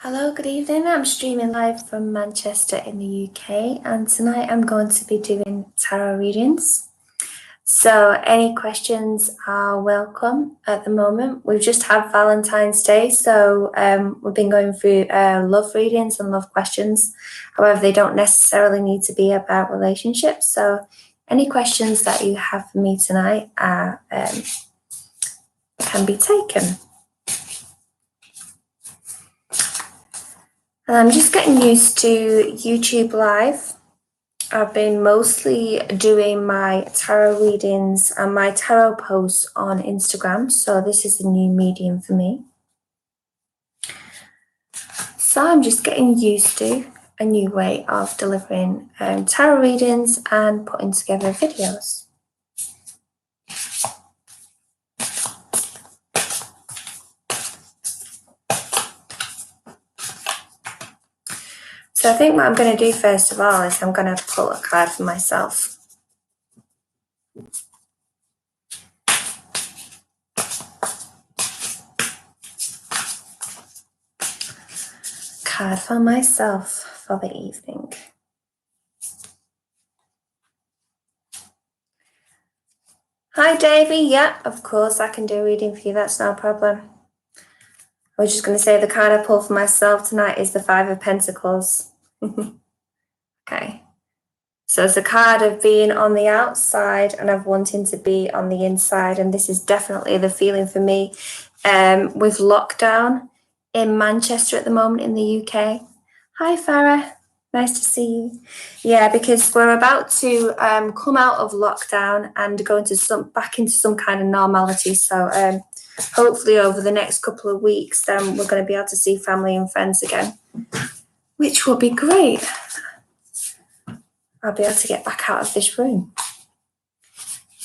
Hello, good evening. I'm streaming live from Manchester in the UK, and tonight I'm going to be doing tarot readings. So any questions are welcome at the moment. We've just had Valentine's Day, so we've been going through love readings and love questions. However, they don't necessarily need to be about relationships. So any questions that you have for me tonight are, can be taken. I'm just getting used to YouTube Live. I've been mostly doing my tarot readings and my tarot posts on Instagram, so this is a new medium for me. So I'm just getting used to a new way of delivering tarot readings and putting together videos. So I think what I'm going to do first of all is I'm going to pull a card for myself. Card for myself for the evening. Hi Davey, yeah, of course I can do a reading for you, that's no problem. I was just going to say the card I pulled for myself tonight is the Five of Pentacles. Okay. So it's a card of being on the outside and of wanting to be on the inside. And this is definitely the feeling for me with lockdown in Manchester at the moment in the UK. Hi, Farah. Nice to see you. Yeah, because we're about to come out of lockdown and go into back into some kind of normality. So hopefully over the next couple of weeks, then we're going to be able to see family and friends again, which will be great. I'll be able to get back out of this room.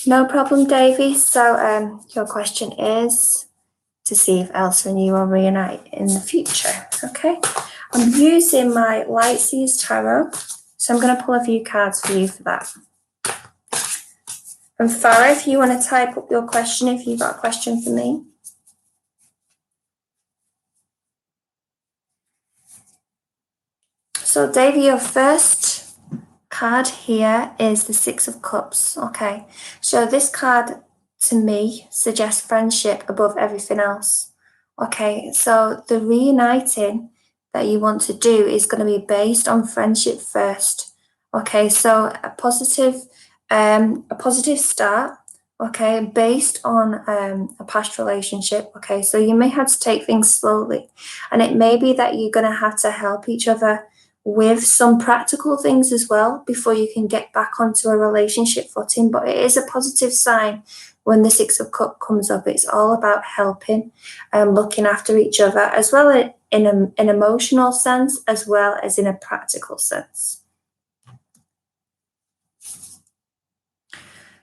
No problem, Davey. So your question is to see if Elsa and you will reunite in the future. Okay. I'm using my Light Seers Tarot, so I'm going to pull a few cards for you for that. And Farah, if you want to type up your question, if you've got a question for me. So, Davey, your first card here is the Six of Cups. Okay, so this card to me suggests friendship above everything else. Okay, so the reuniting that you want to do is going to be based on friendship first. Okay, so a positive start. Okay, based on a past relationship. Okay, so you may have to take things slowly, and it may be that you're going to have to help each other with some practical things as well before you can get back onto a relationship footing. But it is a positive sign when the Six of Cups comes up. It's all about helping and looking after each other, as well in an emotional sense as well as in a practical sense.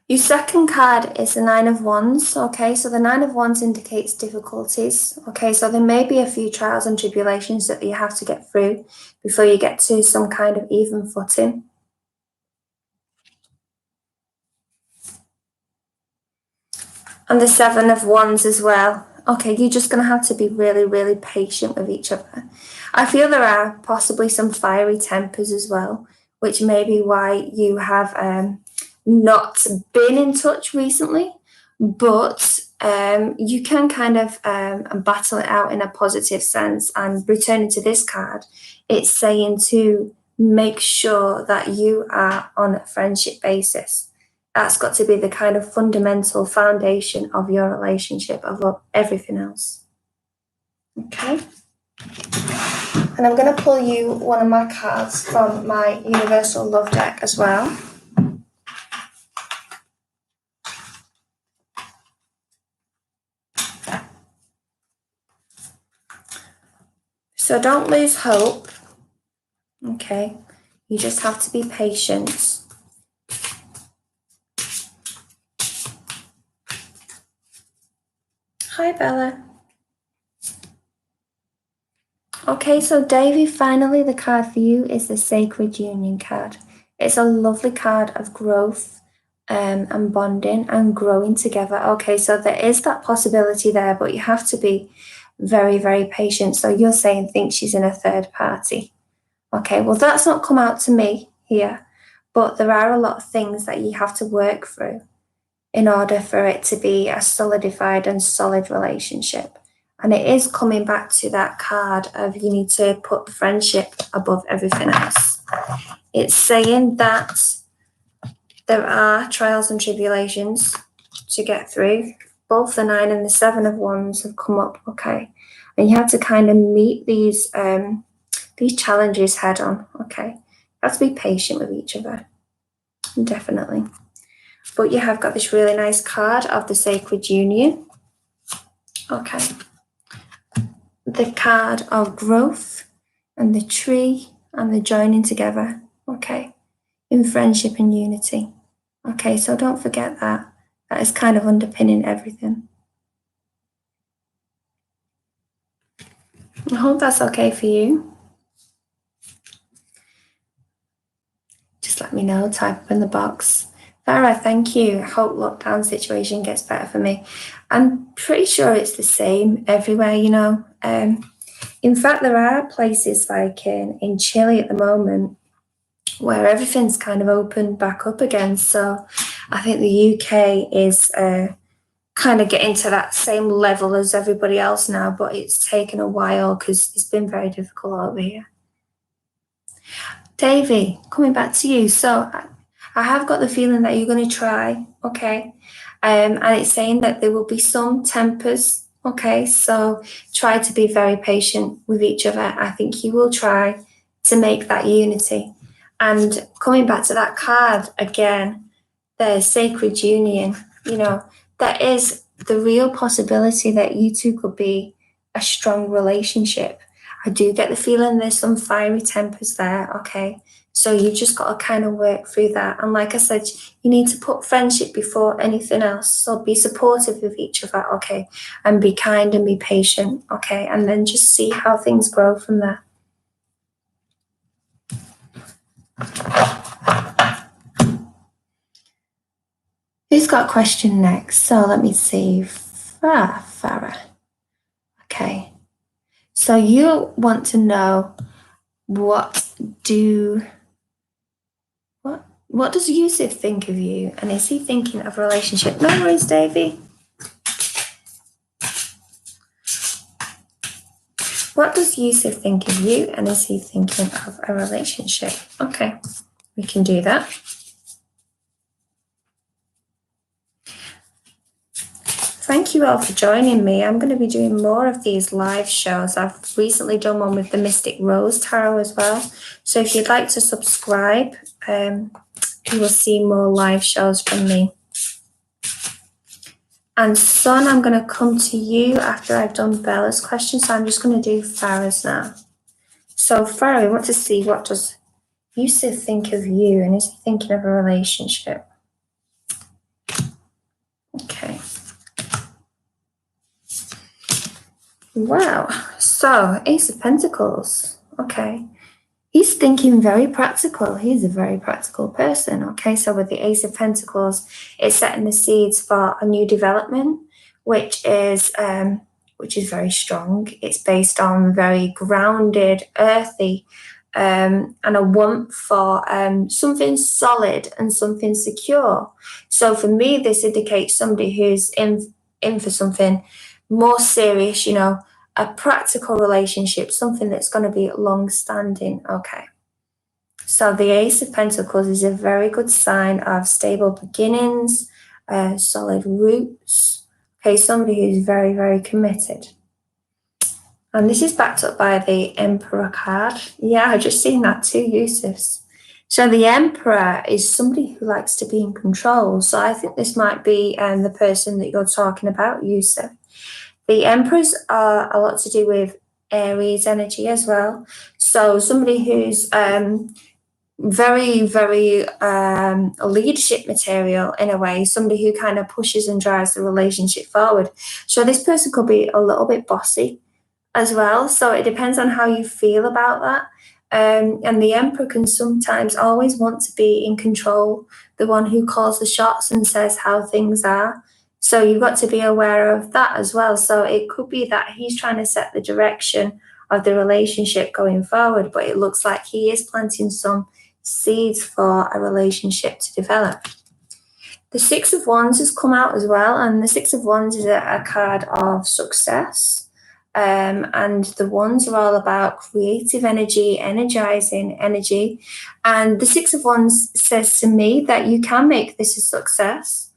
Your second card is the Nine of Wands. Okay, so the Nine of Wands indicates difficulties. Okay, so there may be a few trials and tribulations that you have to get through before you get to some kind of even footing. And the Seven of Wands as well. Okay, you're just going to have to be really, really patient with each other. I feel there are possibly some fiery tempers as well, which may be why you have not been in touch recently, but you can kind of battle it out in a positive sense. And returning to this card, it's saying to make sure that you are on a friendship basis. That's got to be the kind of fundamental foundation of your relationship above everything else. Okay. And I'm going to pull you one of my cards from my Universal Love deck as well. So don't lose hope. Okay. You just have to be patient. Hi, Bella. Okay, so Davey, finally the card for you is the Sacred Union card. It's a lovely card of growth and bonding and growing together. Okay, so there is that possibility there, but you have to be very, very patient. So you're saying think she's in a third party. Okay, well, that's not come out to me here, but there are a lot of things that you have to work through in order for it to be a solidified and solid relationship. And it is coming back to that card of you need to put friendship above everything else. It's saying that there are trials and tribulations to get through. Both the 9 and the 7 of Wands have come up, okay? And you have to kind of meet these challenges head on, okay? You have to be patient with each other, definitely. But you have got this really nice card of the Sacred Union, okay? The card of growth and the tree and the joining together, okay? In friendship and unity, okay? So don't forget that. That is kind of underpinning everything. I hope that's okay for you. Just let me know, type up in the box. Farah, thank you. Hope lockdown situation gets better for me. I'm pretty sure it's the same everywhere, you know. In fact, there are places like in Chile at the moment where everything's kind of opened back up again. So I think the UK is kind of getting to that same level as everybody else now, but it's taken a while because it's been very difficult over here. Davey, coming back to you. So I have got the feeling that you're going to try, okay? And it's saying that there will be some tempers, okay? So try to be very patient with each other. I think you will try to make that unity. And coming back to that card again, the Sacred Union, you know, that is the real possibility that you two could be a strong relationship. I do get the feeling there's some fiery tempers there, okay? So you've just got to kind of work through that. And like I said, you need to put friendship before anything else. So be supportive of each other, okay? And be kind and be patient, okay? And then just see how things grow from there. Who's got a question next? So let me see. Farah. Okay. So you want to know what does Yusuf think of you? And is he thinking of a relationship? No worries, Davey. What does Yusuf think of you? And is he thinking of a relationship? Okay, we can do that. Thank you all for joining me. I'm going to be doing more of these live shows. I've recently done one with the Mystic Rose Tarot as well. So if you'd like to subscribe, you will see more live shows from me. And Son, I'm going to come to you after I've done Bella's question. So I'm just going to do Farah's now. So Farah, we want to see, what does Yusuf think of you? And is he thinking of a relationship? Okay. Wow. So Ace of Pentacles. Okay. He's thinking very practical. He's a very practical person. Okay. So with the Ace of Pentacles, it's setting the seeds for a new development, which is very strong. It's based on very grounded, earthy, and a want for something solid and something secure. So for me, this indicates somebody who's in for something more serious, you know, a practical relationship, something that's going to be long-standing. Okay. So the Ace of Pentacles is a very good sign of stable beginnings, solid roots. Okay, somebody who's very, very committed. And this is backed up by the Emperor card. Yeah, I've just seen that too, Yusuf's. So the Emperor is somebody who likes to be in control. So I think this might be the person that you're talking about, Yusuf. The Emperors are a lot to do with Aries energy as well. So somebody who's very, very leadership material in a way, somebody who kind of pushes and drives the relationship forward. So this person could be a little bit bossy as well. So it depends on how you feel about that. And the Emperor can sometimes always want to be in control, the one who calls the shots and says how things are. So you've got to be aware of that as well. So it could be that he's trying to set the direction of the relationship going forward, but it looks like he is planting some seeds for a relationship to develop. The Six of Wands has come out as well, and the Six of Wands is a card of success. And the Wands are all about creative energy, energizing energy. And the Six of Wands says to me that you can make this a success,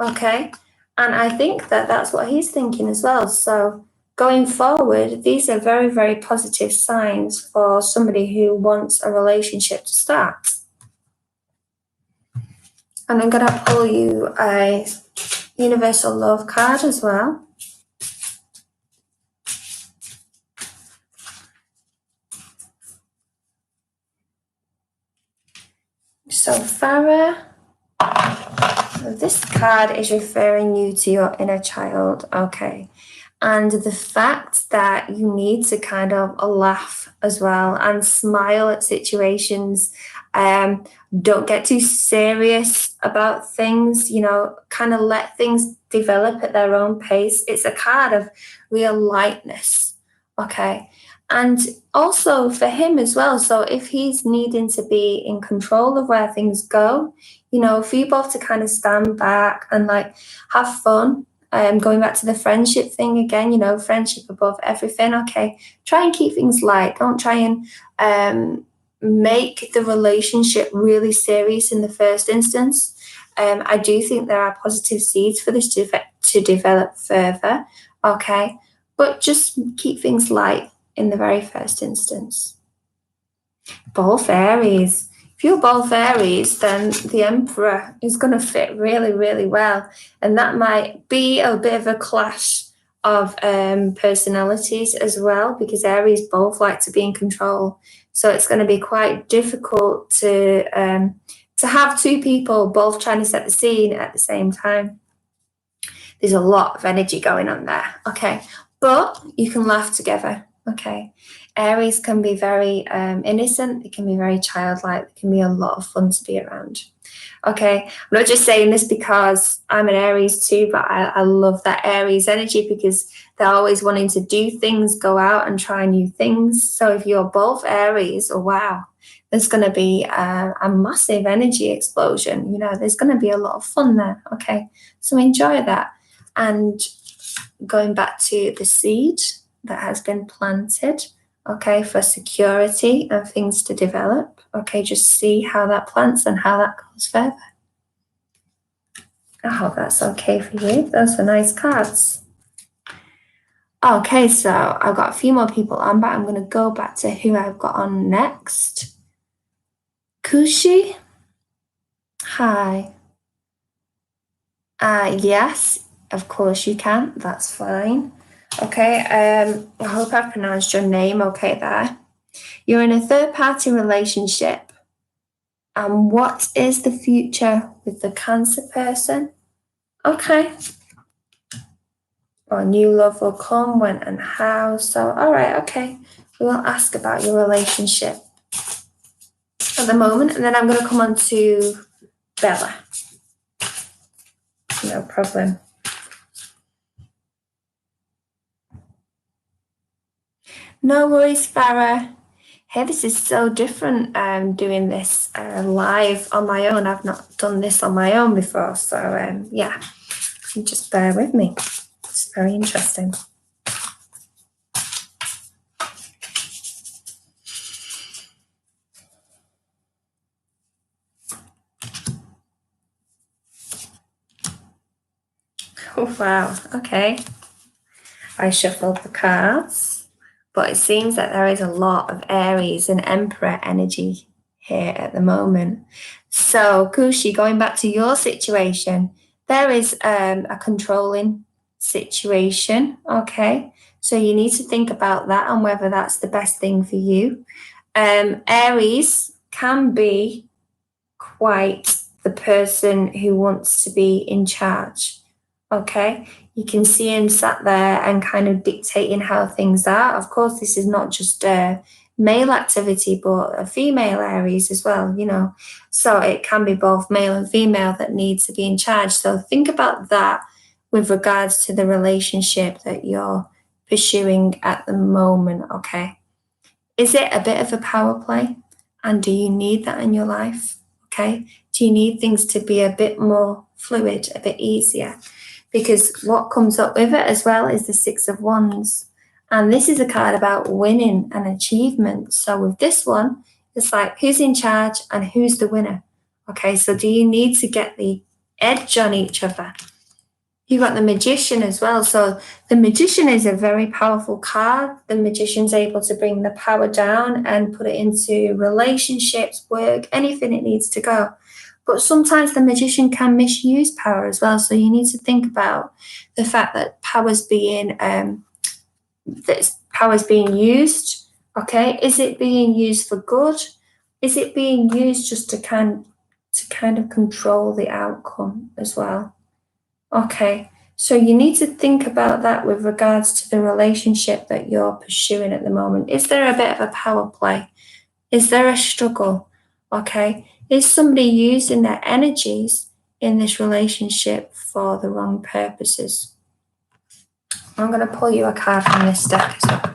okay? And I think that that's what he's thinking as well. So going forward, these are very, very positive signs for somebody who wants a relationship to start. And I'm going to pull you a Universal Love card as well. So Farah, this card is referring you to your inner child, okay? And the fact that you need to kind of laugh as well and smile at situations. Don't get too serious about things, you know, kind of let things develop at their own pace. It's a card of real lightness, okay? And also for him as well. So if he's needing to be in control of where things go, you know, for you both to kind of stand back and like have fun. Going back to the friendship thing again, you know, friendship above everything. Okay, try and keep things light. Don't try and make the relationship really serious in the first instance. I do think there are positive seeds for this to develop further. Okay, but just keep things light in the very first instance. Both Aries. If you're both Aries, then the Emperor is going to fit really, really well. And that might be a bit of a clash of personalities as well, because Aries both like to be in control. So it's going to be quite difficult to have two people both trying to set the scene at the same time. There's a lot of energy going on there, okay? But you can laugh together, okay? Aries can be very innocent. It can be very childlike. It can be a lot of fun to be around. Okay, I'm not just saying this because I'm an Aries too, but I love that Aries energy because they're always wanting to do things, go out and try new things. So if you're both Aries, oh wow, there's going to be a massive energy explosion. You know, there's going to be a lot of fun there. Okay, so enjoy that. And going back to the seed that has been planted, okay, for security and things to develop. Okay, just see how that plants and how that goes further. I hope that's okay for you. Those are nice cards. Okay, so I've got a few more people on, but I'm going to go back to who I've got on next. Kushi? Hi. Yes, of course you can. That's fine. Okay, I hope I pronounced your name okay there. You're in a third-party relationship. And what is the future with the Cancer person? Okay. Or new love will come, when and how. So, all right, okay. We will ask about your relationship at the moment. And then I'm going to come on to Bella. No problem. No worries, Farah. Hey, this is so different doing this live on my own. I've not done this on my own before. So, yeah, just bear with me. It's very interesting. Oh, wow. Okay. I shuffled the cards, but it seems that there is a lot of Aries and Emperor energy here at the moment. So, Kushi, going back to your situation, there is a controlling situation, okay? So you need to think about that and whether that's the best thing for you. Aries can be quite the person who wants to be in charge, okay? You can see him sat there and kind of dictating how things are. Of course, this is not just a male activity, but a female Aries as well, you know. So it can be both male and female that needs to be in charge. So think about that with regards to the relationship that you're pursuing at the moment, okay? Is it a bit of a power play? And do you need that in your life, okay? Do you need things to be a bit more fluid, a bit easier? Because what comes up with it as well is the Six of Wands. And this is a card about winning and achievement. So with this one, it's like, who's in charge and who's the winner? Okay, so do you need to get the edge on each other? You got the Magician as well. So the Magician is a very powerful card. The Magician's able to bring the power down and put it into relationships, work, anything it needs to go. But sometimes the Magician can misuse power as well. So you need to think about the fact that power's being used. Okay, is it being used for good? Is it being used just to kind of control the outcome as well? Okay, so you need to think about that with regards to the relationship that you're pursuing at the moment. Is there a bit of a power play? Is there a struggle? Okay, is somebody using their energies in this relationship for the wrong purposes? I'm going to pull you a card from this deck as well.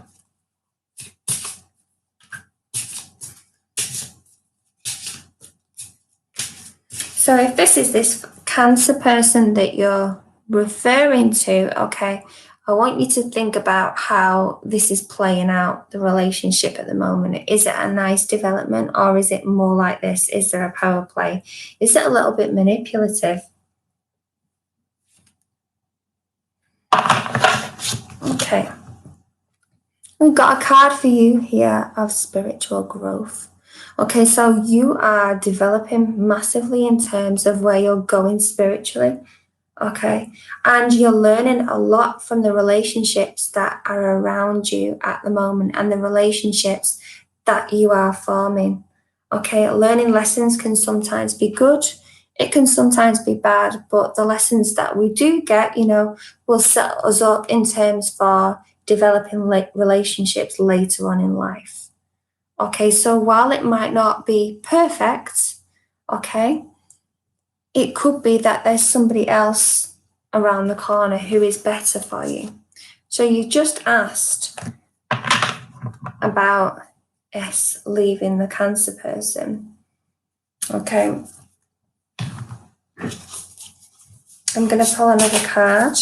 So if this is this Cancer person that you're referring to, okay, I want you to think about how this is playing out, the relationship at the moment. Is it a nice development, or is it more like this? Is there a power play? Is it a little bit manipulative? Okay. We've got a card for you here of spiritual growth. Okay, so you are developing massively in terms of where you're going spiritually. Okay, and you're learning a lot from the relationships that are around you at the moment and the relationships that you are forming. Okay, learning lessons can sometimes be good, it can sometimes be bad, but the lessons that we do get, will set us up in terms for developing relationships later on in life. Okay, so while it might not be perfect, okay, it could be that there's somebody else around the corner who is better for you. So you just asked about S leaving the Cancer person. Okay. I'm going to pull another card.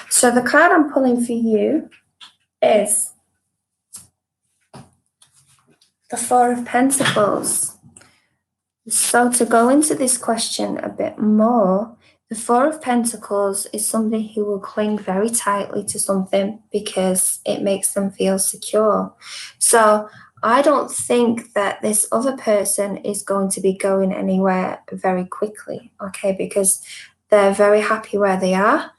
So the card I'm pulling for you is the Four of Pentacles. So to go into this question a bit more, the Four of Pentacles is somebody who will cling very tightly to something because it makes them feel secure. So I don't think that this other person is going to be going anywhere very quickly, okay, because they're very happy where they are.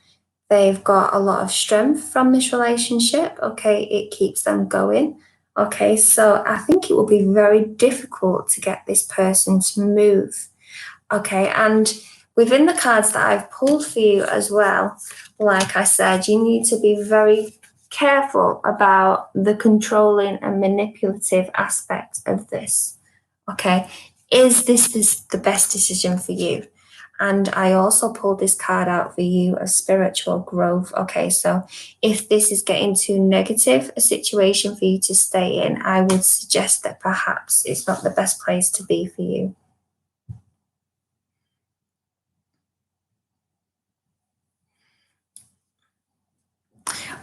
They've got a lot of strength from this relationship, okay, it keeps them going. Okay, so I think it will be very difficult to get this person to move. Okay, and within the cards that I've pulled for you as well, like I said, you need to be very careful about the controlling and manipulative aspect of this. Okay, is this the best decision for you? And I also pulled this card out for you of spiritual growth. Okay, so if this is getting too negative a situation for you to stay in, I would suggest that perhaps it's not the best place to be for you.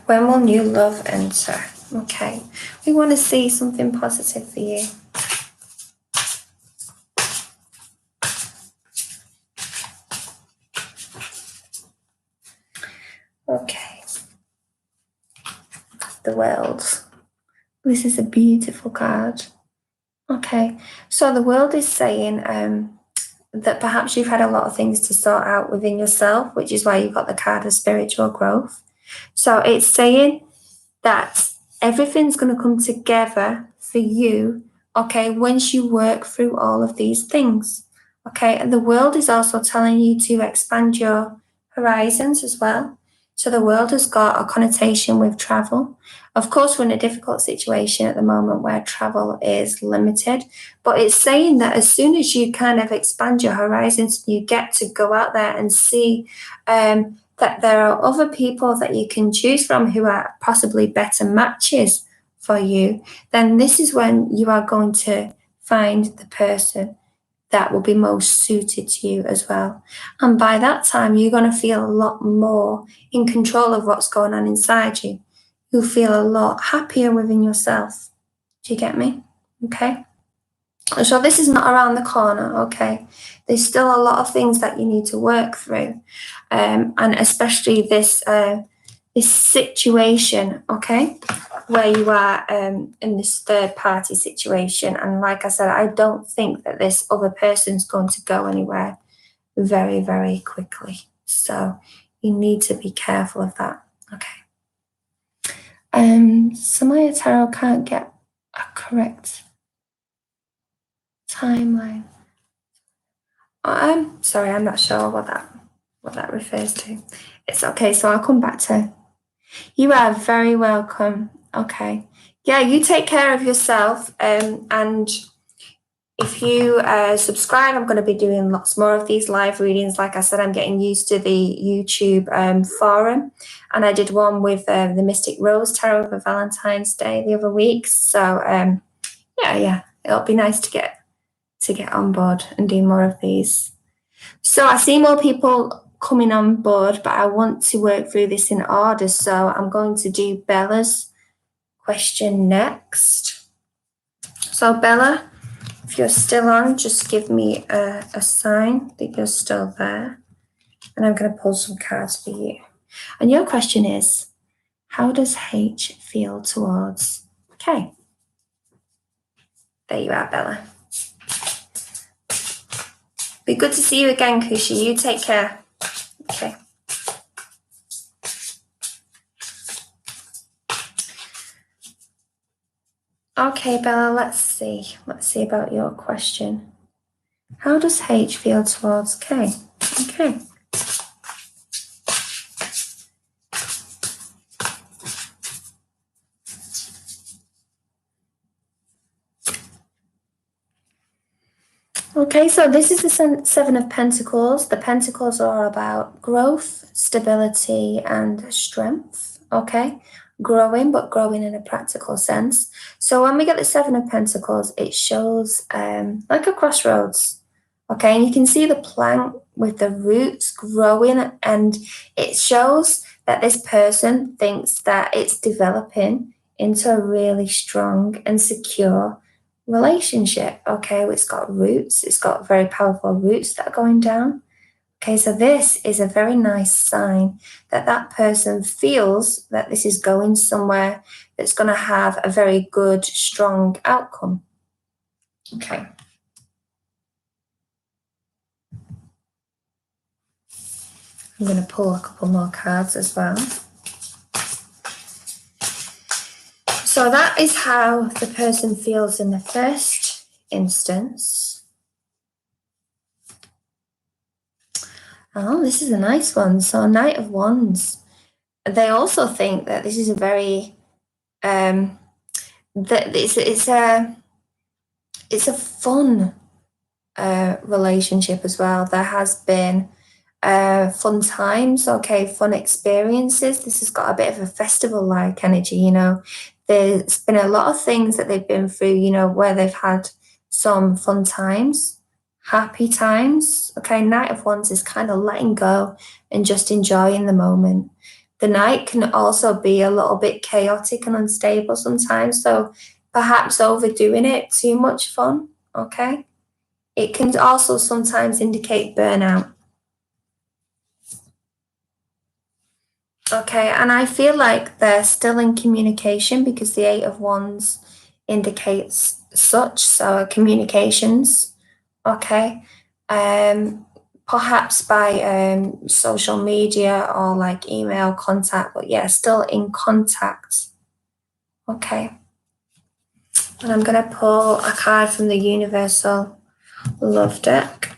When will new love enter? Okay, we want to see something positive for you. Okay. The World. This is a beautiful card. Okay, so the World is saying that perhaps you've had a lot of things to sort out within yourself, which is why you got the card of spiritual growth. So it's saying that everything's going to come together for you, okay, once you work through all of these things. Okay, and the World is also telling you to expand your horizons as well. So the World has got a connotation with travel. Of course, we're in a difficult situation at the moment where travel is limited, but it's saying that as soon as you kind of expand your horizons, you get to go out there and see that there are other people that you can choose from who are possibly better matches for you, then this is when you are going to find the person that will be most suited to you as well. And by that time, you're going to feel a lot more in control of what's going on inside you. You'll feel a lot happier within yourself. Do you get me? Okay. So this is not around the corner, okay? There's still a lot of things that you need to work through. And especially this situation, okay? Where you are in this third party situation. And like I said, I don't think that this other person's going to go anywhere very, very quickly. So you need to be careful of that, okay? Samaya Tarot can't get a correct timeline. I'm sorry, I'm not sure what that refers to. It's okay, so I'll come back to. You are very welcome. Okay. Yeah, you take care of yourself. And if you subscribe, I'm going to be doing lots more of these live readings. Like I said, I'm getting used to the YouTube forum. And I did one with the Mystic Rose Tarot for Valentine's Day the other week. So yeah, it'll be nice to get on board and do more of these. So I see more people coming on board, but I want to work through this in order. So I'm going to do Bella's question next. So Bella, if you're still on, just give me a sign that you're still there. And I'm going to pull some cards for you. And your question is, how does H feel towards K? There you are, Bella. Be good to see you again, Kushi. You take care. Okay. Okay, Bella, let's see. Let's see about your question. How does H feel towards K? Okay. Okay, so this is the Seven of Pentacles. The Pentacles are about growth, stability, and strength. Okay, growing, but growing in a practical sense. So when we get the Seven of Pentacles, it shows like a crossroads. Okay, and you can see the plant with the roots growing, and it shows that this person thinks that it's developing into a really strong and secure relationship. Okay, it's got roots, it's got very powerful roots that are going down. Okay, so this is a very nice sign that that person feels that this is going somewhere that's going to have a very good, strong outcome. Okay. I'm going to pull a couple more cards as well. So that is how the person feels in the first instance. Oh, this is a nice one. So Knight of Wands. They also think that this is a very that it's a fun relationship as well. There has been fun times, okay, fun experiences. This has got a bit of a festival-like energy, you know. There's been a lot of things that they've been through, you know, where they've had some fun times, happy times. Okay, Knight of Wands is kind of letting go and just enjoying the moment. The Knight can also be a little bit chaotic and unstable sometimes, so perhaps overdoing it, too much fun, okay? It can also sometimes indicate burnout. Okay, and I feel like they're still in communication because the Eight of Wands indicates such, so communications, okay? Perhaps by social media or like email contact, but yeah, still in contact, okay? And I'm going to pull a card from the Universal Love deck.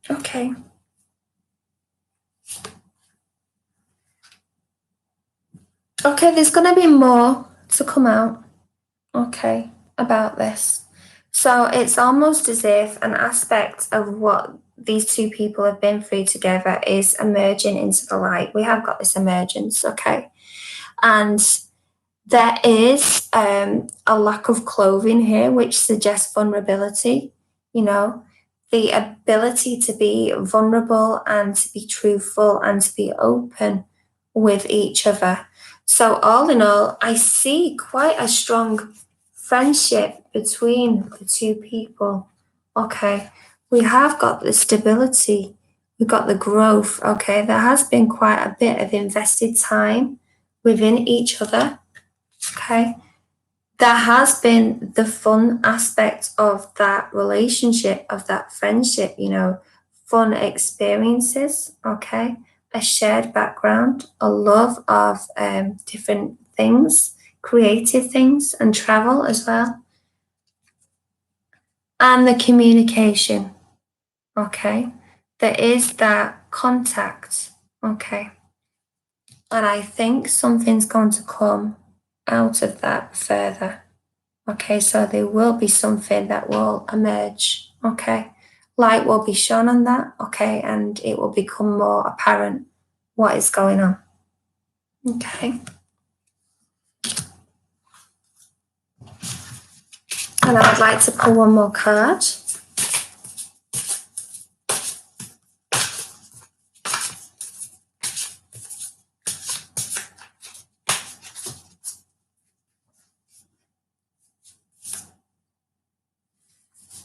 Okay. Okay, there's going to be more to come out, okay, about this. So it's almost as if an aspect of what these two people have been through together is emerging into the light. We have got this emergence, okay? And there is a lack of clothing here, which suggests vulnerability, you know, the ability to be vulnerable and to be truthful and to be open with each other. So, all in all, I see quite a strong friendship between the two people. Okay, we have got the stability, we've got the growth. Okay, there has been quite a bit of invested time within each other. Okay, there has been the fun aspect of that relationship, of that friendship, you know, fun experiences. Okay, a shared background, a love of different things, creative things, and travel as well. And the communication. Okay, there is that contact. Okay, and I think something's going to come out of that further. Okay, so there will be something that will emerge. Okay, light will be shone on that. Okay, and it will become more apparent what is going on. Okay, and I would like to pull one more card.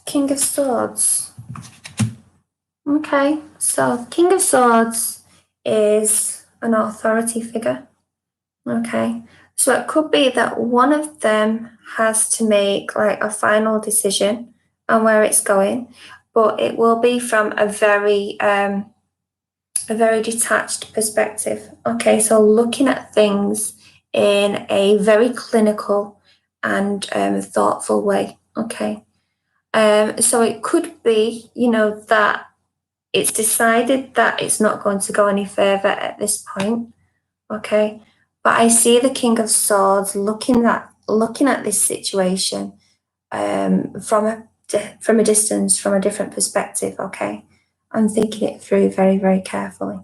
King of Swords. Okay, so King of Swords is an authority figure. Okay, so it could be that one of them has to make like a final decision on where it's going, but it will be from a very detached perspective. Okay, so looking at things in a very clinical and thoughtful way. Okay, so it could be, you know, that it's decided that it's not going to go any further at this point. Okay, but I see the King of Swords looking at this situation from a distance, from a different perspective. Okay, I'm thinking it through very, very carefully.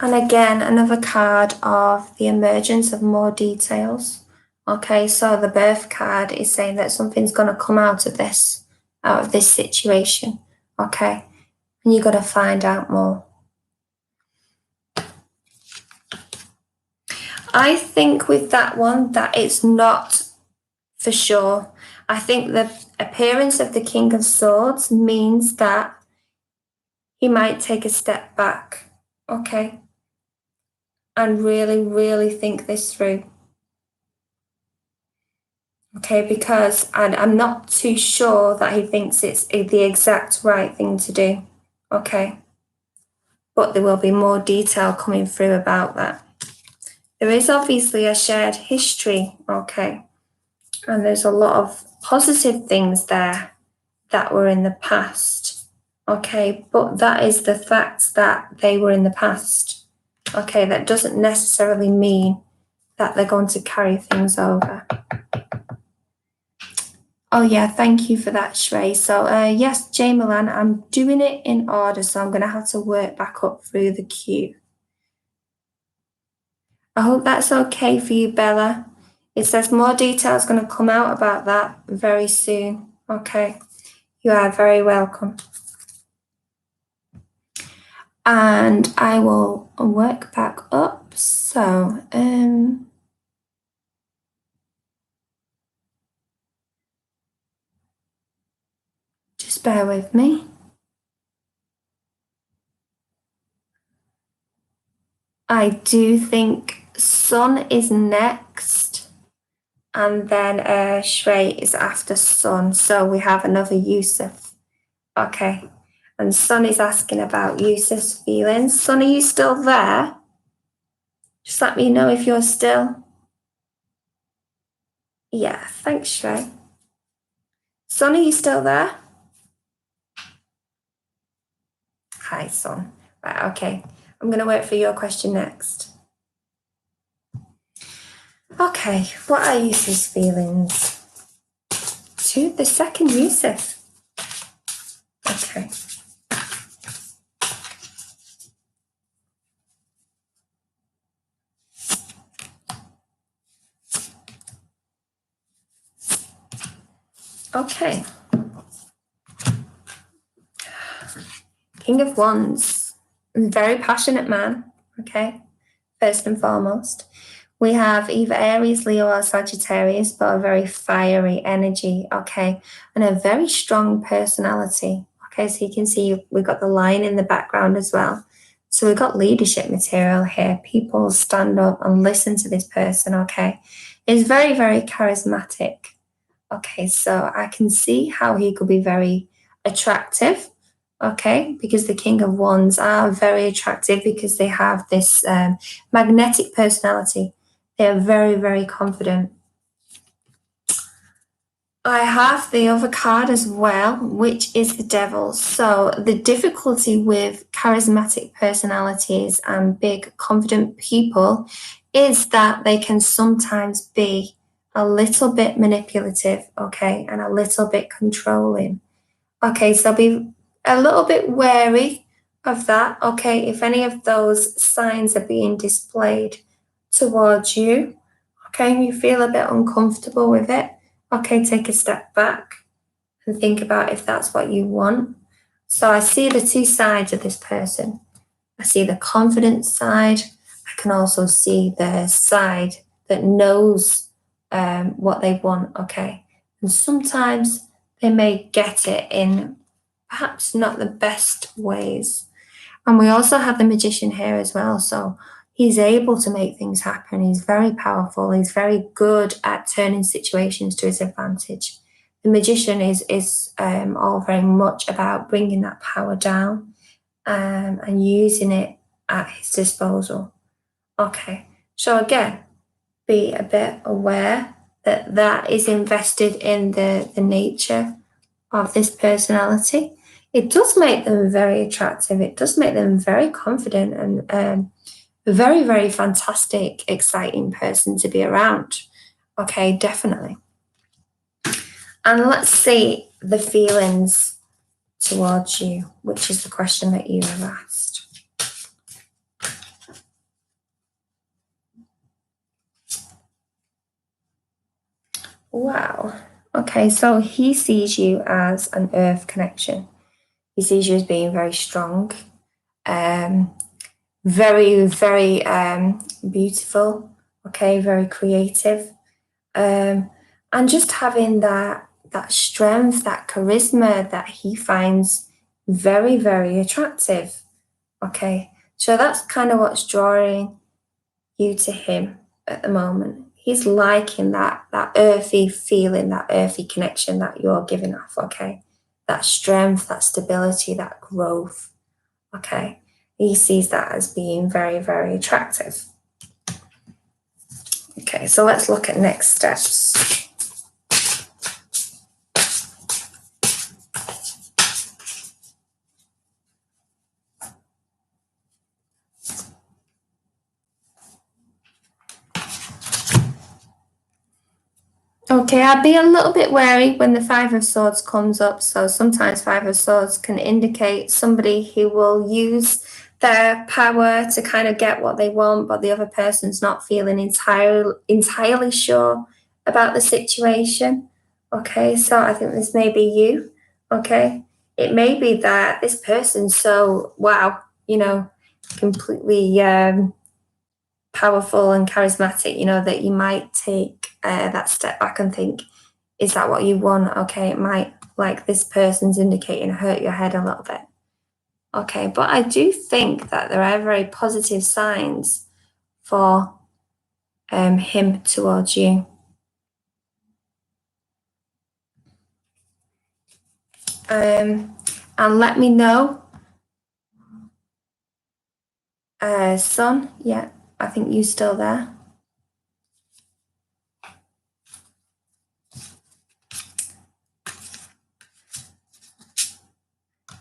And again, another card of the emergence of more details. Okay, so the birth card is saying that something's going to come out of this situation. Okay, and you've got to find out more. I think with that one that it's not for sure. I think the appearance of the King of Swords means that he might take a step back. Okay, and really, really think this through. Okay, because I'm not too sure that he thinks it's the exact right thing to do. Okay, but there will be more detail coming through about that. There is obviously a shared history. Okay, and there's a lot of positive things there that were in the past. Okay, but that is the fact that they were in the past. Okay, that doesn't necessarily mean that they're going to carry things over. Oh yeah, thank you for that, Shrey. So yes, Jay Milan, I'm doing it in order, so I'm going to have to work back up through the queue. I hope that's okay for you, Bella. It says more details going to come out about that very soon. Okay, you are very welcome. And I will work back up. So, just bear with me. I do think Sun is next, and then Shrey is after Sun. So we have another Yusuf. Okay, And Sun is asking about Eustace's feelings. Sun, are you still there? Just let me know if you're still. Yeah, thanks, Shrey. Sun, are you still there? Hi, Sun. Right, okay. I'm going to wait for your question next. Okay, what are Yusuf's feelings to the second Yusuf? Okay. Okay. King of Wands, very passionate man, okay, first and foremost. We have either Aries, Leo, or Sagittarius, but a very fiery energy, okay, and a very strong personality, okay. So you can see we've got the lion in the background as well. So we've got leadership material here. People stand up and listen to this person, okay. It's very, very charismatic, okay. So I can see how he could be very attractive, okay, because the King of Wands are very attractive because they have this magnetic personality. They are very, very confident. I have the other card as well, which is the Devil. So the difficulty with charismatic personalities and big, confident people is that they can sometimes be a little bit manipulative, okay, and a little bit controlling. Okay, so be a little bit wary of that, okay, if any of those signs are being displayed towards you, okay, and you feel a bit uncomfortable with it, okay, take a step back and think about if that's what you want. So I see the two sides of this person. I see the confident side. I can also see the side that knows what they want, okay, and sometimes they may get it in perhaps not the best ways. And we also have the Magician here as well. So he's able to make things happen. He's very powerful. He's very good at turning situations to his advantage. The Magician is all very much about bringing that power down and using it at his disposal. Okay, so again, be a bit aware that that is invested in the nature of this personality. It does make them very attractive. It does make them very confident and a very, very fantastic, exciting person to be around. Okay, definitely. And let's see the feelings towards you, which is the question that you have asked. Wow. Okay, so he sees you as an earth connection. He sees you as being very strong, very, very beautiful, okay, very creative, and just having that strength, that charisma that he finds very, very attractive. Okay, so that's kind of what's drawing you to him at the moment. He's liking that earthy feeling, that earthy connection that you're giving off, okay? That strength, that stability, that growth, okay? He sees that as being very, very attractive. Okay, so let's look at next steps. Okay, I'd be a little bit wary when the Five of Swords comes up. So sometimes Five of Swords can indicate somebody who will use their power to kind of get what they want, but the other person's not feeling entirely sure about the situation. Okay, so I think this may be you. Okay, it may be that this person's so, wow, you know, completely powerful and charismatic, you know, that you might take that step back and think, is that what you want? Okay, it might, like this person's indicating, hurt your head a little bit. Okay, but I do think that there are very positive signs for him towards you. And let me know. Sun, yeah, I think you're still there.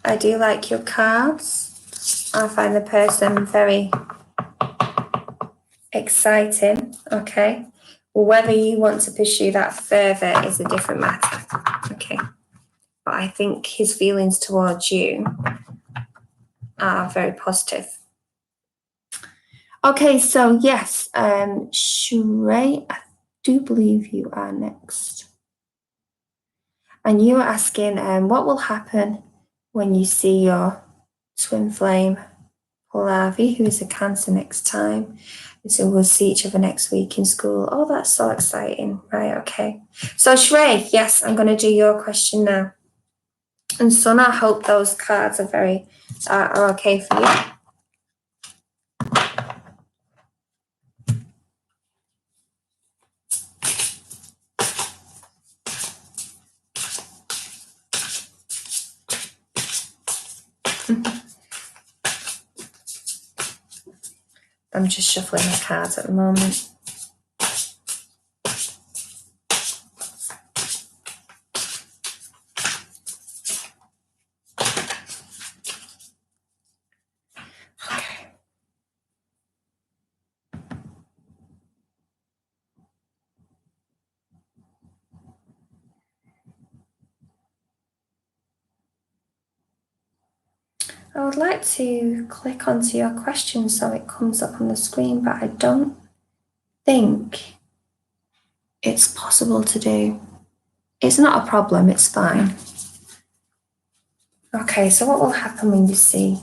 I do like your cards. I find the person very exciting, okay? Whether you want to pursue that further is a different matter, okay? But I think his feelings towards you are very positive. Okay, so yes, Shrey, I do believe you are next. And you are asking, what will happen when you see your twin flame Polavi, who is a Cancer, next time? So we'll see each other next week in school. Oh, that's so exciting. Right, okay. So Shrey, yes, I'm going to do your question now. And Sun, I hope those cards are okay for you. I'm just shuffling the cards at the moment. Okay. I would like to click onto your question so it comes up on the screen, but I don't think it's possible to do. It's not a problem, it's fine. Okay, so what will happen when you see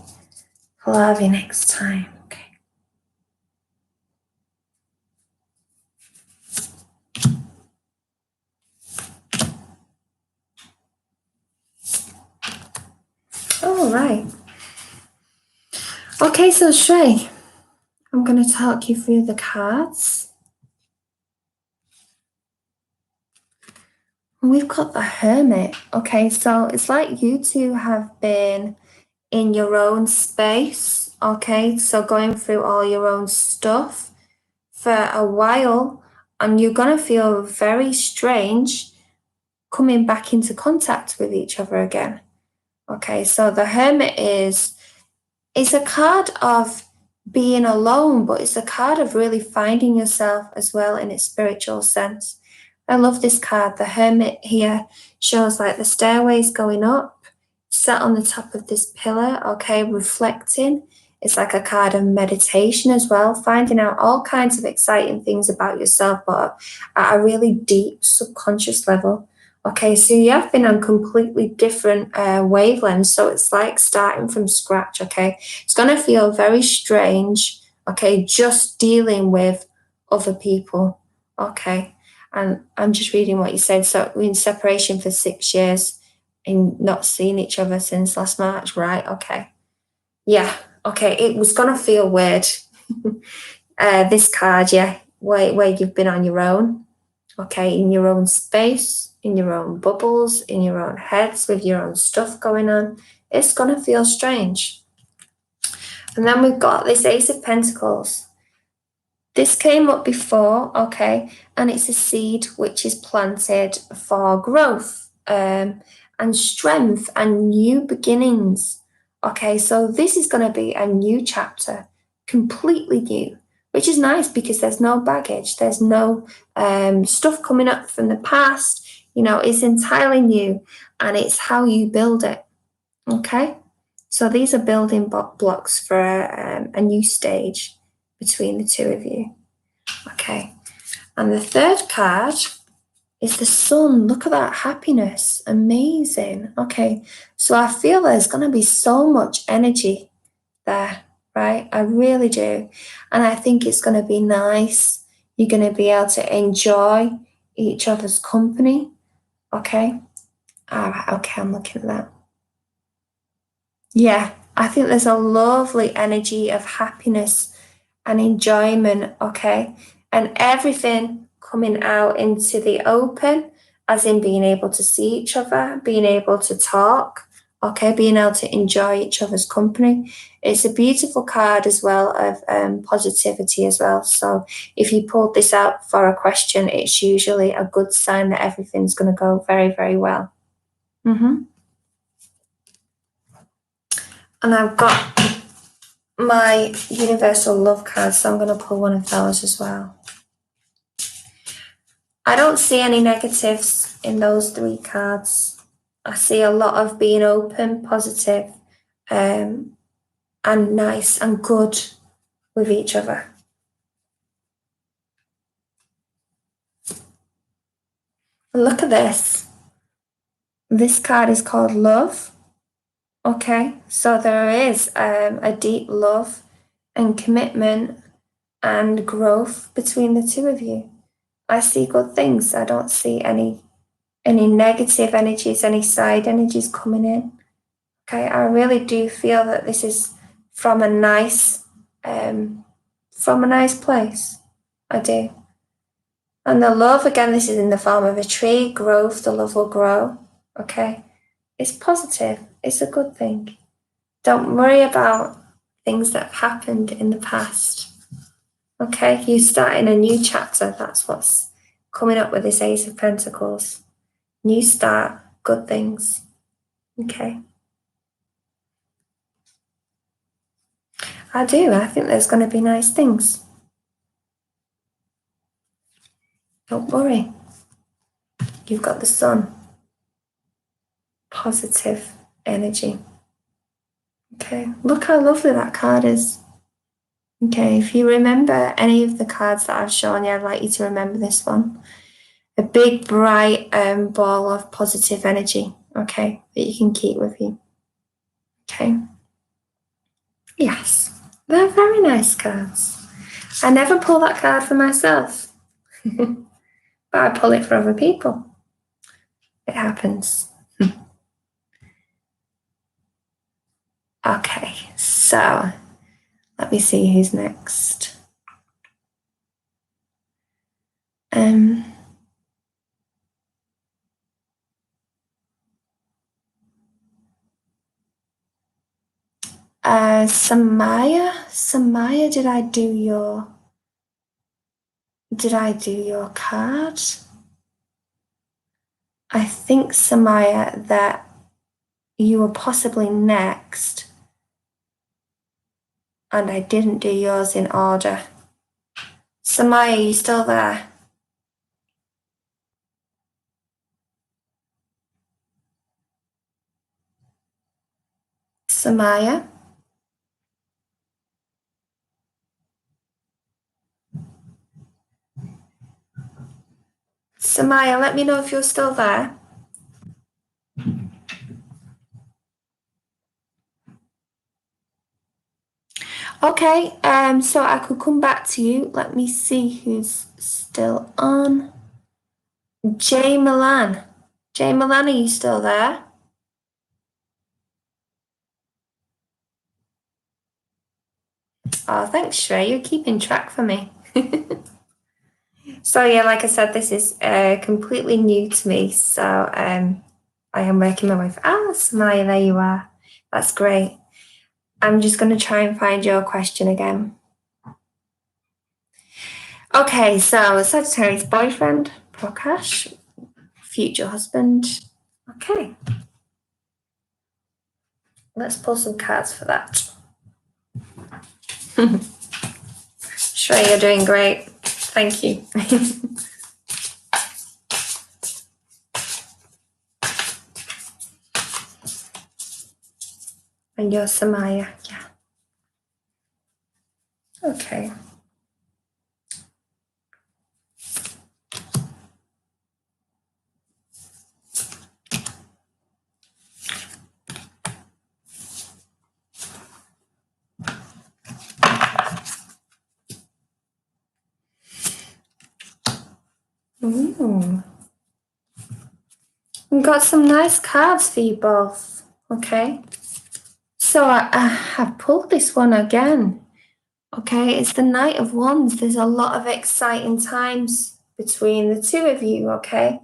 Polavi next time? Okay. All right. Okay, so Shrey, I'm going to talk you through the cards. We've got the Hermit. Okay, so it's like you two have been in your own space. Okay, so going through all your own stuff for a while, and you're going to feel very strange coming back into contact with each other again. Okay, so the Hermit is a card of being alone, but it's a card of really finding yourself as well in its spiritual sense. I love this card. The Hermit here shows like the stairways going up, sat on the top of this pillar, okay, reflecting. It's like a card of meditation as well, finding out all kinds of exciting things about yourself, but at a really deep subconscious level. Okay, so you have been on completely different wavelengths, so it's like starting from scratch, okay? It's going to feel very strange, okay, just dealing with other people, okay? And I'm just reading what you said. So we're in separation for 6 years and not seeing each other since last March, right? Okay. Yeah, okay, it was going to feel weird. This card, yeah, where you've been on your own, okay, in your own space, in your own bubbles, in your own heads, with your own stuff going on. It's going to feel strange. And then we've got this Ace of Pentacles. This came up before, okay, and it's a seed which is planted for growth and strength and new beginnings. Okay, so this is going to be a new chapter, completely new, which is nice because there's no baggage, there's no stuff coming up from the past, you know, it's entirely new and it's how you build it, okay? So these are building blocks for a new stage between the two of you, okay? And the third card is the Sun. Look at that happiness, amazing. Okay, so I feel there's going to be so much energy there, right? I really do. And I think it's going to be nice. You're going to be able to enjoy each other's company, okay? All right, okay, I'm looking at that. Yeah, I think there's a lovely energy of happiness and enjoyment, okay? And everything coming out into the open, as in being able to see each other, being able to talk, okay, being able to enjoy each other's company. It's a beautiful card as well of positivity as well. So if you pulled this out for a question, it's usually a good sign that everything's going to go very, very well. And I've got my universal love card, so I'm going to pull one of those as well. I don't see any negatives in those 3 cards. I see a lot of being open, positive, and nice and good with each other. And look at this. This card is called love. Okay, so there is a deep love and commitment and growth between the 2 of you. I see good things. I don't see any negative energies, any side energies coming in. Okay, I really do feel that this is from a nice place. I do. And the love, again, this is in the form of a tree, growth, the love will grow. Okay, it's positive. It's a good thing. Don't worry about things that have happened in the past. Okay, you're starting a new chapter. That's what's coming up with this Ace of Pentacles. New start, good things. Okay. I do. I think there's going to be nice things. Don't worry. You've got the sun. Positive energy. Okay. Look how lovely that card is. Okay. If you remember any of the cards that I've shown you, I'd like you to remember this one. A big, bright ball of positive energy. Okay. That you can keep with you. Okay. Yes. They're very nice cards. I never pull that card for myself. But I pull it for other people. It happens. Okay, so let me see who's next. Samaya, did I do your card? I think, Samaya, that you were possibly next, and I didn't do yours in order. Samaya, are you still there? Samaya? Samaya, let me know if you're still there. Okay, so I could come back to you. Let me see who's still on. Jay Milan. Jay Milan, are you still there? Oh, thanks, Shrey. You're keeping track for me. So yeah, like I said, this is completely new to me. So I am working my way through. Samaya, there you are. That's great. I'm just going to try and find your question again. Okay, so Sagittarius boyfriend, Prakash, future husband. Okay. Let's pull some cards for that. Shrey, you're doing great. Thank you. And you're Samaya, yeah. Okay. Ooh. We've got some nice cards for you both. Okay. So I have pulled this one again. Okay, it's the Knight of Wands. There's a lot of exciting times between the 2 of you, okay?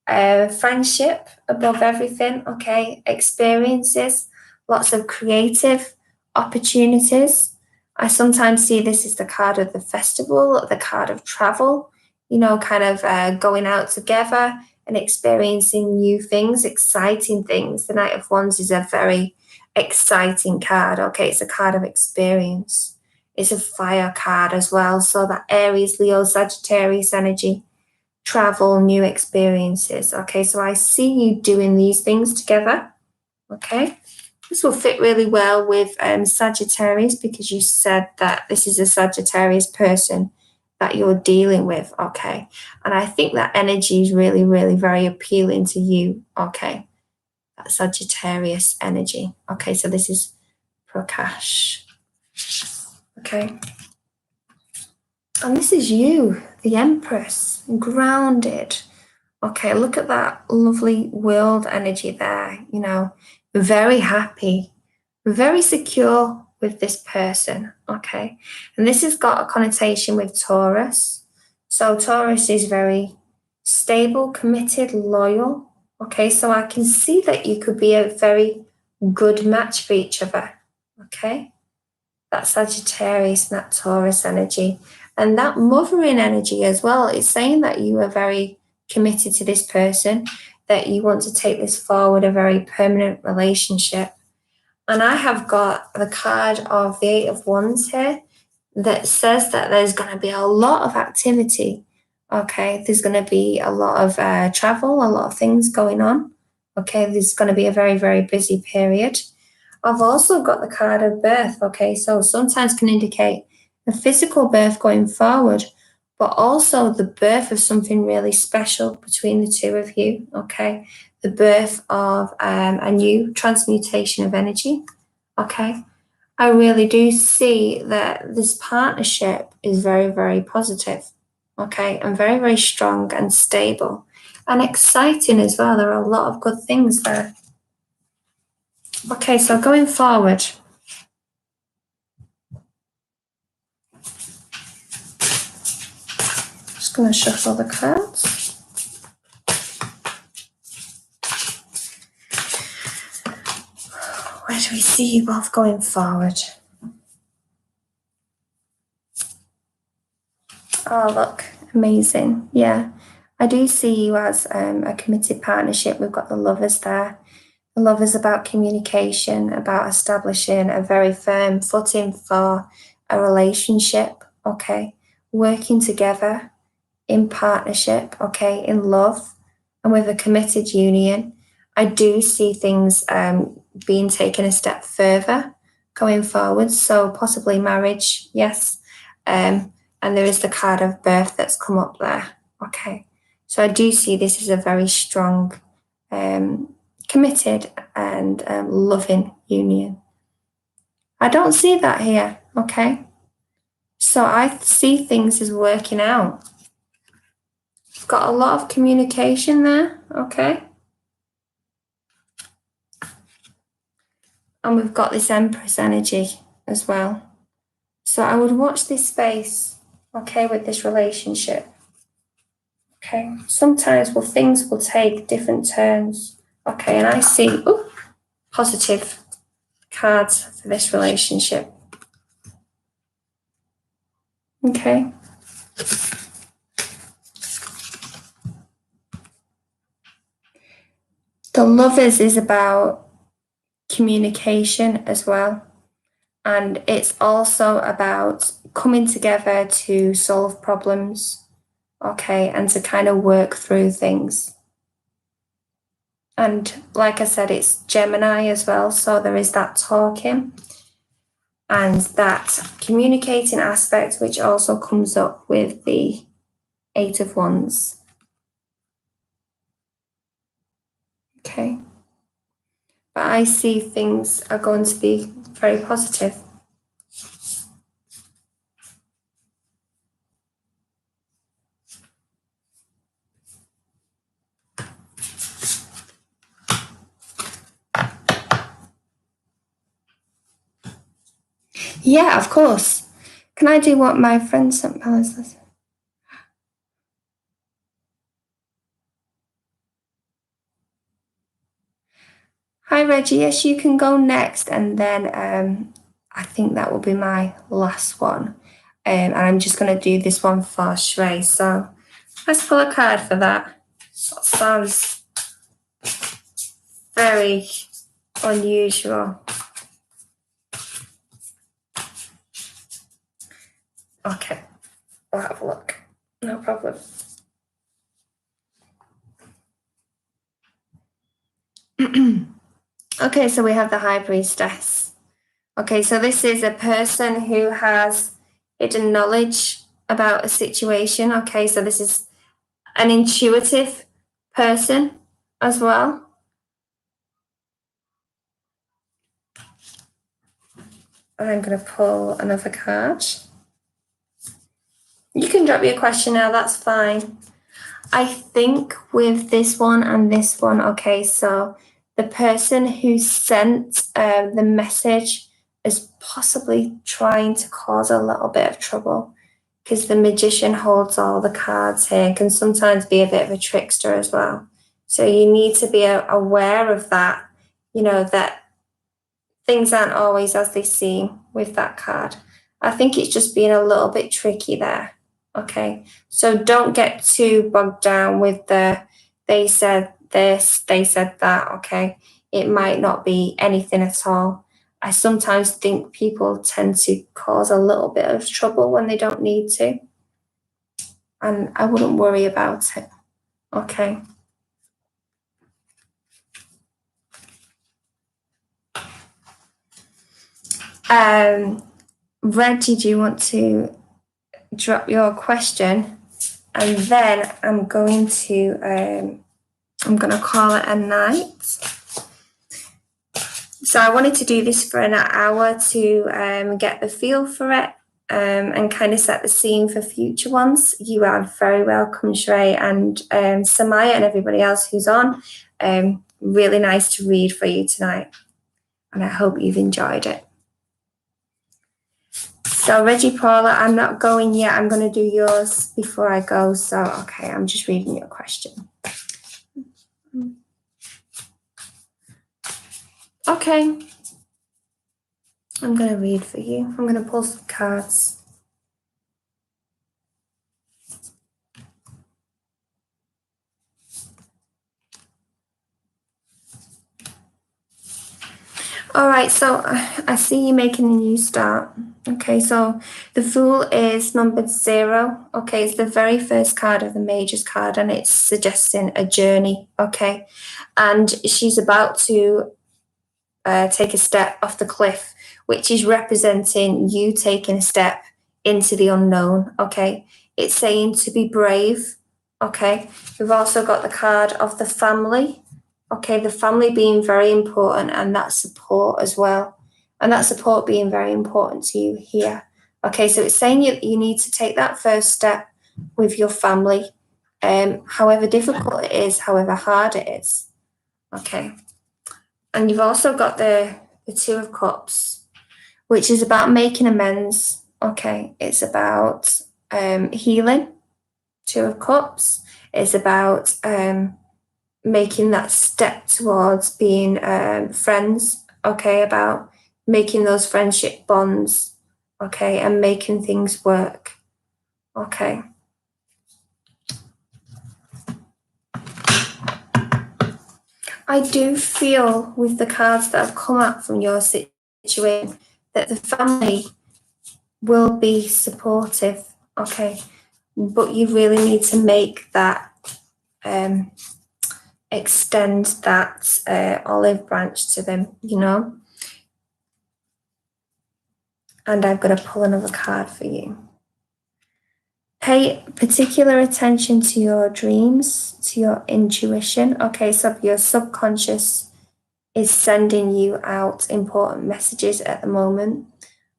Friendship above everything, okay? Experiences, lots of creative opportunities. I sometimes see this as the card of the festival, the card of travel, you know, kind of going out together and experiencing new things, exciting things. The Knight of Wands is a very exciting card, okay? It's a card of experience. It's a fire card as well. So that Aries, Leo, Sagittarius energy, travel, new experiences. Okay, so I see you doing these things together. Okay, this will fit really well with Sagittarius, because you said that this is a Sagittarius person that you're dealing with. Okay, and I think that energy is really, really very appealing to you. Okay, that Sagittarius energy. Okay, so this is Prakash. Okay. And this is you, the Empress, grounded. Okay, look at that lovely world energy there, you know, very happy, very secure with this person, okay? And this has got a connotation with Taurus. So Taurus is very stable, committed, loyal, okay? So I can see that you could be a very good match for each other, okay? That Sagittarius and that Taurus energy. And that mothering energy as well is saying that you are very committed to this person, that you want to take this forward, a very permanent relationship. And I have got the card of the Eight of Wands here that says that there's going to be a lot of activity. Okay, there's going to be a lot of travel, a lot of things going on. Okay, there's going to be a very, very busy period. I've also got the card of birth, okay, so sometimes can indicate a physical birth going forward, but also the birth of something really special between the two of you, okay, the birth of a new transmutation of energy, okay. I really do see that this partnership is very, very positive, okay, and very, very strong and stable and exciting as well. There are a lot of good things there. Okay, so going forward, just going to shuffle the cards. Where do we see you both going forward? Oh, look, amazing. Yeah, I do see you as a committed partnership. We've got the Lovers there. The Lovers about communication, about establishing a very firm footing for a relationship, okay? Working together in partnership, okay, in love, and with a committed union. I do see things being taken a step further going forward, so possibly marriage, yes. And there is the card of birth that's come up there, okay. So I do see this as a very strong, committed and loving union. I don't see that here, okay. So I see things as working out. Got a lot of communication there, okay. And we've got this Empress energy as well. So I would watch this space, okay, with this relationship. Okay, sometimes things will take different turns. Okay, and I see positive cards for this relationship. Okay. The Lovers is about communication as well. And it's also about coming together to solve problems, okay, and to kind of work through things. And like I said, it's Gemini as well, so there is that talking and that communicating aspect, which also comes up with the Eight of Wands. Okay. But I see things are going to be very positive. Yeah, of course. Can I do what my friend sent me? Hi, Reggie. Yes, you can go next. And then I think that will be my last one. And I'm just going to do this one for Shrey. So let's pull a card for that. That sounds very unusual. Okay, I'll have a look. No problem. Okay, so we have the High Priestess. Okay, so this is a person who has hidden knowledge about a situation. Okay, so this is an intuitive person as well. And I'm going to pull another card. You can drop your question now, that's fine. I think with this one and this one, okay, so the person who sent the message is possibly trying to cause a little bit of trouble, because the Magician holds all the cards here and can sometimes be a bit of a trickster as well. So you need to be aware of that, you know, that things aren't always as they seem with that card. I think it's just being a little bit tricky there. Okay, so don't get too bogged down with the they said this, they said that. Okay, it might not be anything at all. I sometimes think people tend to cause a little bit of trouble when they don't need to, and I wouldn't worry about it. Okay. Reggie, do you want to drop your question? And then I'm going to call it a night. So I wanted to do this for an hour to get the feel for it and kind of set the scene for future ones. You are very welcome, Shrey, and Samaya and everybody else who's on. Really nice to read for you tonight. And I hope you've enjoyed it. So Reggie, Paula, I'm not going yet. I'm going to do yours before I go. So, okay, I'm just reading your question. Okay. I'm going to read for you. I'm going to pull some cards. All right, so I see you making a new start. Okay, so the Fool is numbered 0. Okay, it's the very first card of the Mage's card, and it's suggesting a journey. Okay, and she's about to take a step off the cliff, which is representing you taking a step into the unknown. Okay, it's saying to be brave. Okay, we've also got the card of the family. Okay, the family being very important, and that support as well. And that support being very important to you here. Okay, so it's saying you need to take that first step with your family, however difficult it is, however hard it is. Okay. And you've also got the Two of Cups, which is about making amends. Okay, it's about healing. Two of Cups is about making that step towards being friends, okay, about making those friendship bonds, okay, and making things work, okay. I do feel with the cards that have come out from your situation that the family will be supportive, okay, but you really need to make that extend that olive branch to them, you know. And I'm going to pull another card for you. Pay particular attention to your dreams, to your intuition. Okay, so your subconscious is sending you out important messages at the moment.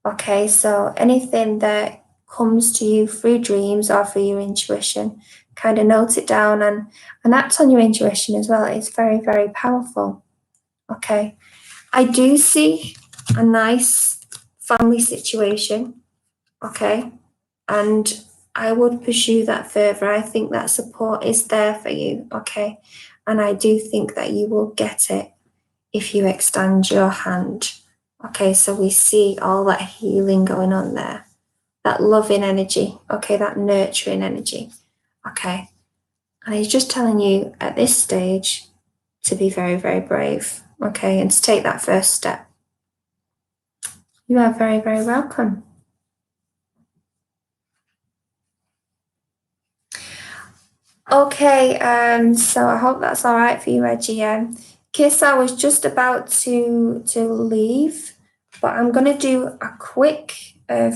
Okay, so anything that comes to you through dreams or through your intuition, kind of note it down and act on your intuition as well. It's very, very powerful. Okay, I do see a nice family situation. Okay, and I would pursue that further. I think that support is there for you. Okay, and I do think that you will get it if you extend your hand. Okay, so we see all that healing going on there, that loving energy, okay, that nurturing energy, okay. And he's just telling you at this stage to be very, very brave, okay, and to take that first step. You are very, very welcome. Okay, so I hope that's all right for you, Reggie. Kiss, I was just about to leave, but I'm going to do a quick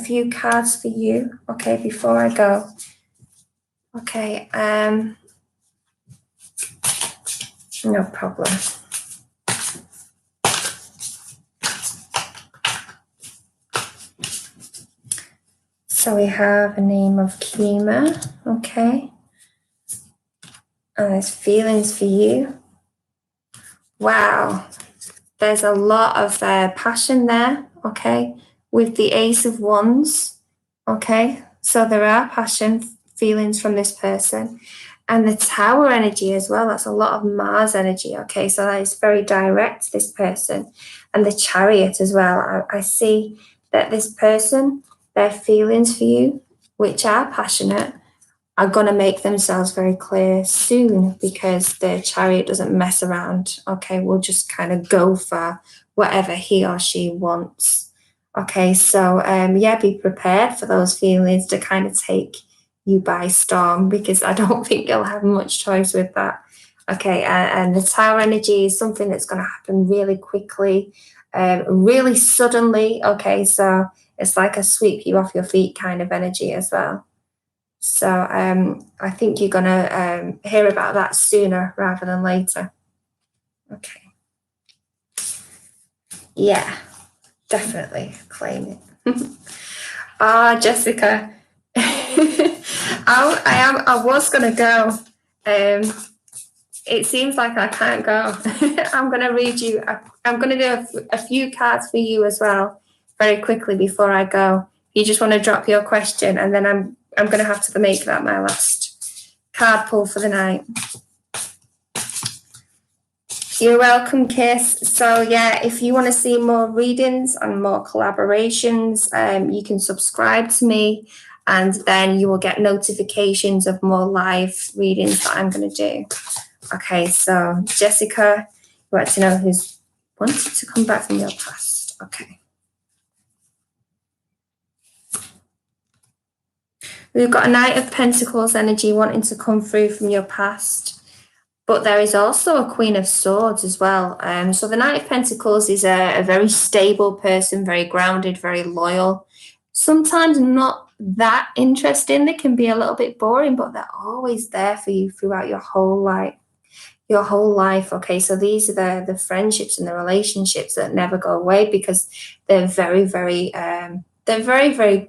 few cards for you, okay, before I go. Okay, no problem. So we have a name of Kima, okay, and there's feelings for you. Wow, there's a lot of passion there, okay, with the Ace of Wands, okay, so there are passion feelings from this person, and the Tower energy as well. That's a lot of Mars energy, okay, so that is very direct, this person, and the Chariot as well. I see that this person, their feelings for you, which are passionate, are going to make themselves very clear soon, because the Chariot doesn't mess around. Okay, we'll just kind of go for whatever he or she wants. Okay, so yeah, be prepared for those feelings to kind of take you by storm, because I don't think you'll have much choice with that. Okay, and the Tower energy is something that's going to happen really quickly, really suddenly. Okay, so it's like a sweep you off your feet kind of energy as well. So I think you're going to hear about that sooner rather than later. Okay. Yeah, definitely claim it. Jessica, I was going to go. It seems like I can't go. I'm going to read you. I'm going to do a few cards for you as well very quickly before I go. You just want to drop your question, and then I'm going to have to make that my last card pull for the night. You're welcome, Kiss. So yeah, if you want to see more readings and more collaborations, you can subscribe to me, and then you will get notifications of more live readings that I'm going to do. Okay, so Jessica, you want to know who's wanted to come back from your past. Okay. We've got a Knight of Pentacles energy wanting to come through from your past, but there is also a Queen of Swords as well. So the Knight of Pentacles is a very stable person, very grounded, very loyal. Sometimes not that interesting. They can be a little bit boring, but they're always there for you throughout your whole life. Okay, so these are the friendships and the relationships that never go away, because they're very, very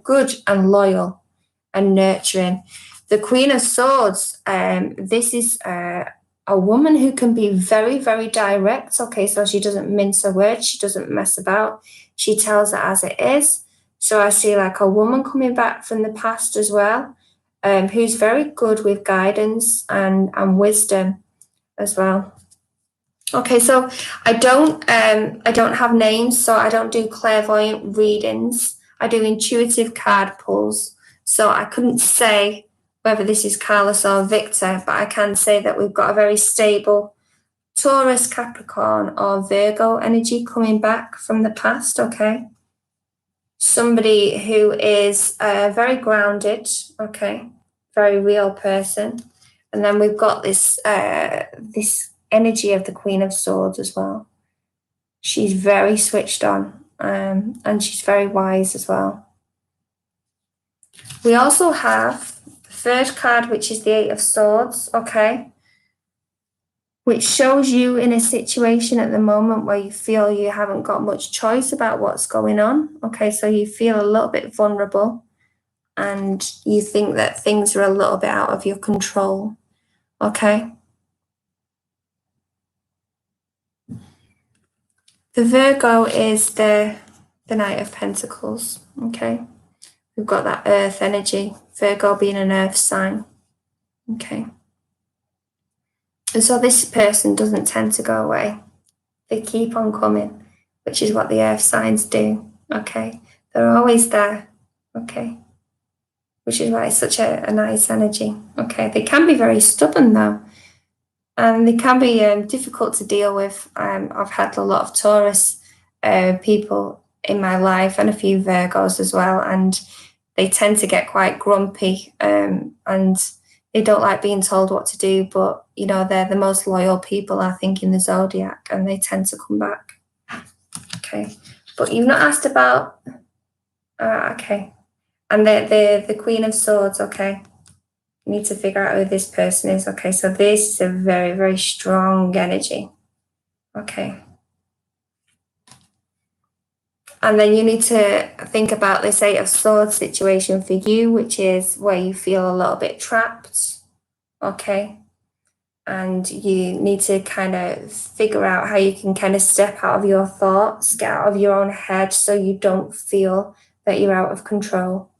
good and loyal and nurturing. The Queen of Swords, this is a woman who can be very, very direct. Okay, so she doesn't mince her words, she doesn't mess about, she tells it as it is. So I see like a woman coming back from the past as well, who's very good with guidance and wisdom as well. Okay, so I don't have names, so I don't do clairvoyant readings. I do intuitive card pulls. So I couldn't say whether this is Carlos or Victor, but I can say that we've got a very stable Taurus, Capricorn, or Virgo energy coming back from the past. Okay, somebody who is very grounded. Okay, very real person. And then we've got this this energy of the Queen of Swords as well. She's very switched on, and she's very wise as well. We also have the third card, which is the Eight of Swords, okay, which shows you in a situation at the moment where you feel you haven't got much choice about what's going on. Okay, so you feel a little bit vulnerable, and you think that things are a little bit out of your control. Okay. The Virgo is the Knight of Pentacles. Okay. We've got that earth energy, Virgo being an earth sign. Okay. And so this person doesn't tend to go away. They keep on coming, which is what the earth signs do, okay? They're always there, okay? Which is why it's such a nice energy, okay? They can be very stubborn, though, and they can be difficult to deal with. I've had a lot of Taurus people in my life and a few Virgos as well, and they tend to get quite grumpy, and they don't like being told what to do, but, you know, they're the most loyal people, I think, in the zodiac, and they tend to come back. Okay, but you've not asked about, okay, and the Queen of Swords, okay. You need to figure out who this person is, okay, so this is a very, very strong energy, okay. And then you need to think about this Eight of Swords situation for you, which is where you feel a little bit trapped, okay? And you need to kind of figure out how you can kind of step out of your thoughts, get out of your own head so you don't feel that you're out of control.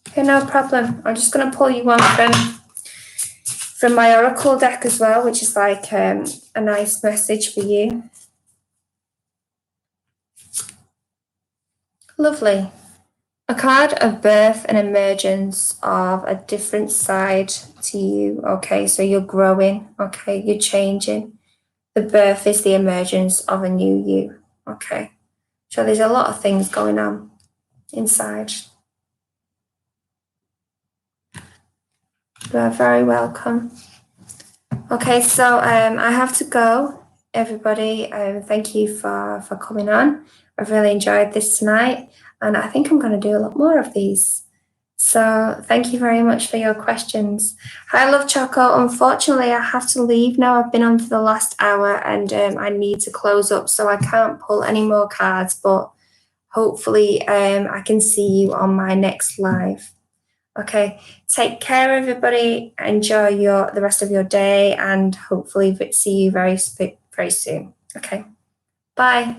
Okay, no problem. I'm just going to pull you one from my Oracle deck as well, which is like a nice message for you. Lovely. A card of birth and emergence of a different side to you, okay? So you're growing, okay? You're changing. The birth is the emergence of a new you, okay? So there's a lot of things going on inside. You are very welcome. Okay, so I have to go, everybody. Thank you for coming on. I've really enjoyed this tonight, and I think I'm going to do a lot more of these. So thank you very much for your questions. Hi, Love Choco. Unfortunately, I have to leave now. I've been on for the last hour, and I need to close up, so I can't pull any more cards, but hopefully I can see you on my next live. Okay, take care, everybody. Enjoy the rest of your day, and hopefully see you very soon. Okay, bye.